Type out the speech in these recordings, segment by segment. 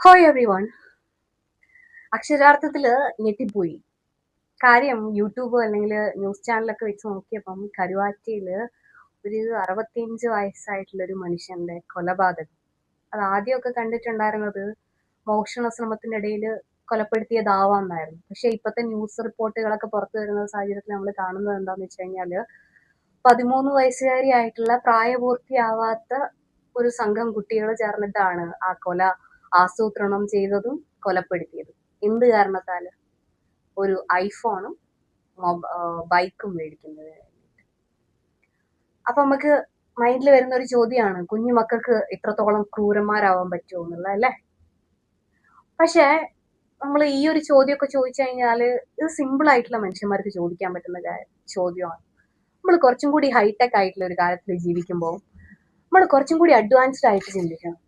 Hi every one. അക്ഷരാർത്ഥത്തില് ഞെട്ടിപ്പോയി. കാര്യം YouTube അല്ലെങ്കിൽ ന്യൂസ് ചാനലൊക്കെ വെച്ച് നോക്കിയപ്പം കരുവാറ്റയില് ഒരു 65 വയസ്സായിട്ടുള്ള ഒരു മനുഷ്യന്റെ കൊലപാതകം. അത് ആദ്യമൊക്കെ കണ്ടിട്ടുണ്ടായിരുന്നത് മോഷണ ശ്രമത്തിന്റെ ഇടയിൽ കൊലപ്പെടുത്തിയതാവാന്നായിരുന്നു. പക്ഷെ ഇപ്പോഴത്തെ ന്യൂസ് റിപ്പോർട്ടുകളൊക്കെ പുറത്തു വരുന്ന സാഹചര്യത്തിൽ നമ്മൾ കാണുന്നത് എന്താന്ന് വെച്ച് കഴിഞ്ഞാല് 13 വയസ്സുകാരിയായിട്ടുള്ള പ്രായപൂർത്തിയാവാത്ത ഒരു സംഘം കുട്ടികൾ ചേർന്നിട്ടാണ് ആ കൊല ആസൂത്രണം ചെയ്തതും കൊലപ്പെടുത്തിയതും. എന്ത് കാരണത്താല്? ഒരു ഐഫോണും ബൈക്കും മേടിക്കുന്നത്. അപ്പൊ നമുക്ക് മൈൻഡിൽ വരുന്ന ഒരു ചോദ്യമാണ്, കുഞ്ഞു മക്കൾക്ക് ഇത്രത്തോളം ക്രൂരന്മാരാവാൻ പറ്റുമോ എന്നുള്ള, അല്ലേ? പക്ഷെ നമ്മൾ ഈ ഒരു ചോദ്യമൊക്കെ ചോദിച്ചു കഴിഞ്ഞാല് ഇത് സിമ്പിൾ ആയിട്ടുള്ള മനുഷ്യന്മാർക്ക് ചോദിക്കാൻ പറ്റുന്ന ചോദ്യമാണ്. നമ്മൾ കുറച്ചും കൂടി ഹൈടെക് ആയിട്ടുള്ള ഒരു കാലത്തിൽ ജീവിക്കുമ്പോൾ നമ്മൾ കുറച്ചും കൂടി അഡ്വാൻസ്ഡ് ആയിട്ട് ചിന്തിക്കണം.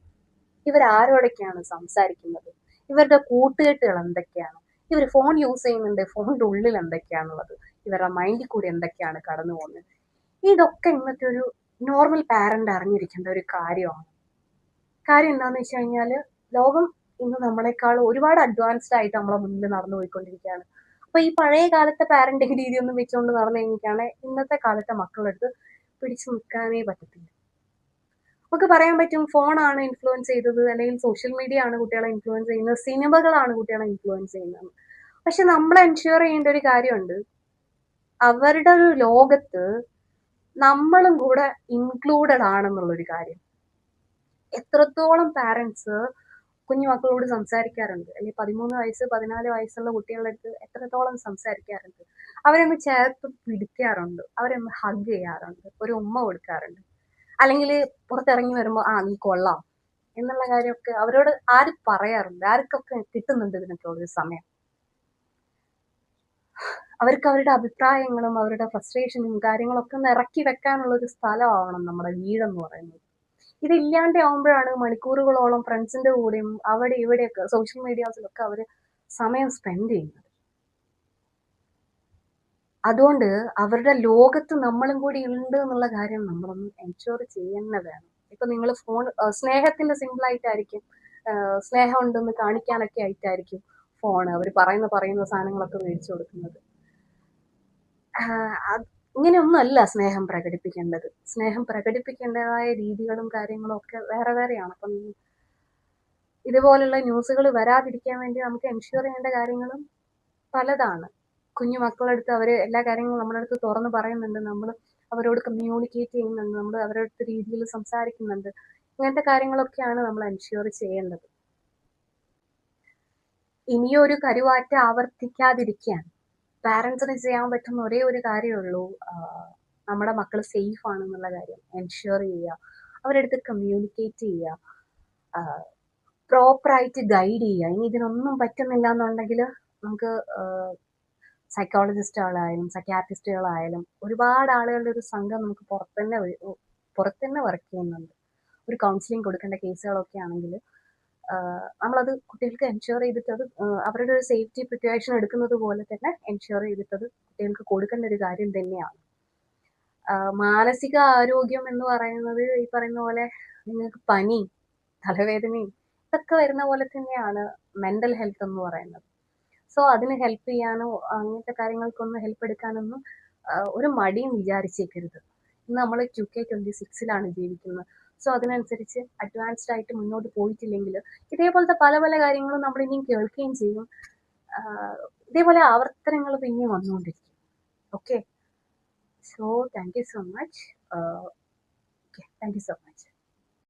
ഇവരാരോടൊക്കെയാണ് സംസാരിക്കുന്നത്? ഇവരുടെ കൂട്ടുകെട്ടുകൾ എന്തൊക്കെയാണ്? ഇവർ ഫോൺ യൂസ് ചെയ്യുന്നുണ്ട്, ഫോണിന്റെ ഉള്ളിൽ എന്തൊക്കെയാണുള്ളത്? ഇവരുടെ മൈൻഡിൽ കൂടി എന്തൊക്കെയാണ് കടന്നു പോകുന്നത്? ഇതൊക്കെ ഇന്നത്തെ ഒരു നോർമൽ പാരന്റ് അറിഞ്ഞിരിക്കേണ്ട ഒരു കാര്യമാണ്. കാര്യം എന്താണെന്ന് വെച്ച് കഴിഞ്ഞാല് ലോകം ഇന്ന് നമ്മളെക്കാൾ ഒരുപാട് അഡ്വാൻസ്ഡ് ആയിട്ട് നമ്മളെ മുന്നിൽ നടന്നു പോയിക്കൊണ്ടിരിക്കുകയാണ്. അപ്പൊ ഈ പഴയ കാലത്തെ പാരന്റിങ് രീതിയൊന്നും വെച്ചുകൊണ്ട് നടന്നു കഴിഞ്ഞിട്ടാണ് ഇന്നത്തെ കാലത്തെ മക്കളുടെ അടുത്ത് പിടിച്ചു നിൽക്കാനേ പറ്റത്തില്ല. നമുക്ക് പറയാൻ പറ്റും ഫോണാണ് ഇൻഫ്ലുവൻസ് ചെയ്തത്, അല്ലെങ്കിൽ സോഷ്യൽ മീഡിയ ആണ് കുട്ടികളെ ഇൻഫ്ലുവൻസ് ചെയ്യുന്നത്, സിനിമകളാണ് കുട്ടികളെ ഇൻഫ്ലുവൻസ് ചെയ്യുന്നത്. പക്ഷെ നമ്മൾ എൻഷുർ ചെയ്യേണ്ട ഒരു കാര്യമുണ്ട്, അവരുടെ ഒരു ലോകത്ത് നമ്മളും കൂടെ ഇൻക്ലൂഡഡ് ആണെന്നുള്ളൊരു കാര്യം. എത്രത്തോളം പാരന്റ്സ് കുഞ്ഞു മക്കളോട് സംസാരിക്കാറുണ്ട്, അല്ലെങ്കിൽ 13 വയസ്സ് 14 വയസ്സുള്ള കുട്ടികളുടെ അടുത്ത് എത്രത്തോളം സംസാരിക്കാറുണ്ട്? അവരൊന്ന് ചേർത്ത് പിടിക്കാറുണ്ട്, അവരൊന്ന് ഹഗ് ചെയ്യാറുണ്ട്, ഒരു ഉമ്മ കൊടുക്കാറുണ്ട്, അല്ലെങ്കിൽ പുറത്തിറങ്ങി വരുമ്പോൾ നീ കൊള്ളാം എന്നുള്ള കാര്യമൊക്കെ അവരോട് ആര് പറയാറുണ്ട്? ആർക്കൊക്കെ കിട്ടുന്നുണ്ട് ഇതിനൊക്കെ ഒരു സമയം? അവർക്ക് അവരുടെ അഭിപ്രായങ്ങളും അവരുടെ ഫ്രസ്ട്രേഷനും കാര്യങ്ങളൊക്കെ ഒന്ന് ഇറക്കി വെക്കാനുള്ള ഒരു സ്ഥലമാവണം നമ്മുടെ വീടെന്ന് പറയുന്നത്. ഇതില്ലാണ്ട് ആവുമ്പോഴാണ് മണിക്കൂറുകളോളം ഫ്രണ്ട്സിന്റെ കൂടെയും അവിടെ ഇവിടെയൊക്കെ സോഷ്യൽ മീഡിയാസിലൊക്കെ അവർ സമയം സ്പെൻഡ് ചെയ്യുന്നത്. അതുകൊണ്ട് അവരുടെ ലോകത്ത് നമ്മളും കൂടി ഉണ്ട് എന്നുള്ള കാര്യം നമ്മളൊന്ന് എൻഷുർ ചെയ്യുന്ന വേണം. ഇപ്പൊ നിങ്ങൾ ഫോൺ സ്നേഹത്തിന്റെ സിമ്പിൾ ആയിട്ടായിരിക്കും, സ്നേഹം ഉണ്ടെന്ന് കാണിക്കാനൊക്കെ ആയിട്ടായിരിക്കും ഫോൺ അവർ പറയുന്ന സാധനങ്ങളൊക്കെ മേടിച്ചു കൊടുക്കുന്നത്. ഇങ്ങനെയൊന്നും അല്ല സ്നേഹം പ്രകടിപ്പിക്കേണ്ടത്. സ്നേഹം പ്രകടിപ്പിക്കേണ്ടതായ രീതികളും കാര്യങ്ങളും ഒക്കെ വേറെ വേറെയാണ്. അപ്പം ഇതുപോലുള്ള ന്യൂസുകൾ വരാതിരിക്കാൻ വേണ്ടി നമുക്ക് എൻഷുർ ചെയ്യേണ്ട കാര്യങ്ങളും പലതാണ്. കുഞ്ഞു മക്കളടുത്ത് അവർ എല്ലാ കാര്യങ്ങളും നമ്മുടെ അടുത്ത് തുറന്ന് പറയുന്നുണ്ട്, നമ്മൾ അവരോട് കമ്മ്യൂണിക്കേറ്റ് ചെയ്യുന്നുണ്ട്, നമ്മൾ അവരുടെ അടുത്ത് രീതിയിൽ സംസാരിക്കുന്നുണ്ട്. ഇങ്ങനത്തെ കാര്യങ്ങളൊക്കെയാണ് നമ്മൾ എൻഷുർ ചെയ്യേണ്ടത്. ഇനിയൊരു കരുവാറ്റ ആവർത്തിക്കാതിരിക്കാൻ പാരന്റ്സിന് ചെയ്യാൻ പറ്റുന്ന ഒരേ ഒരു കാര്യമുള്ളൂ, നമ്മുടെ മക്കൾ സേഫ് ആണെന്നുള്ള കാര്യം എൻഷുർ ചെയ്യുക, അവരുടെ അടുത്ത് കമ്മ്യൂണിക്കേറ്റ് ചെയ്യുക, പ്രോപ്പറായിട്ട് ഗൈഡ് ചെയ്യുക. ഇനി ഇതിനൊന്നും പറ്റുന്നില്ല എന്നുണ്ടെങ്കിൽ നമുക്ക് സൈക്കോളജിസ്റ്റുകളായാലും സൈക്യാട്രിസ്റ്റുകളായാലും ഒരുപാട് ആളുകളുടെ ഒരു സംഘം നമുക്ക് പുറത്തന്നെ വർക്ക് ചെയ്യുന്നുണ്ട്. ഒരു കൗൺസിലിംഗ് കൊടുക്കേണ്ട കേസുകളൊക്കെ ആണെങ്കിൽ നമ്മളത് കുട്ടികൾക്ക് എൻഷുർ ചെയ്തിട്ട് അത് അവരുടെ ഒരു സേഫ്റ്റി പ്രിക്കോഷൻ എടുക്കുന്നത് പോലെ തന്നെ എൻഷുർ ചെയ്തിട്ടത് കുട്ടികൾക്ക് കൊടുക്കേണ്ട ഒരു കാര്യം തന്നെയാണ്. മാനസിക ആരോഗ്യം എന്ന് പറയുന്നത് ഈ പറയുന്ന പോലെ നിങ്ങൾക്ക് പനി, തലവേദനയും ഇതൊക്കെ വരുന്ന പോലെ തന്നെയാണ് മെന്റൽ ഹെൽത്ത് എന്ന് പറയുന്നത്. സോ അതിന് ഹെൽപ്പ് ചെയ്യാനോ അങ്ങനത്തെ കാര്യങ്ങൾക്കൊന്നും ഹെൽപ്പ് എടുക്കാനൊന്നും ഒരു മടിയും വിചാരിച്ചേക്കരുത്. ഇന്ന് നമ്മൾ 2K26 ജീവിക്കുന്നത്. സോ അതിനനുസരിച്ച് അഡ്വാൻസ്ഡ് ആയിട്ട് മുന്നോട്ട് പോയിട്ടില്ലെങ്കിൽ ഇതേപോലത്തെ പല പല കാര്യങ്ങളും നമ്മൾ ഇനിയും കേൾക്കുകയും ചെയ്യും. ഇതേപോലെ ആവർത്തനങ്ങൾ പിന്നെയും വന്നുകൊണ്ടിരിക്കും. Okay, so thank you so much.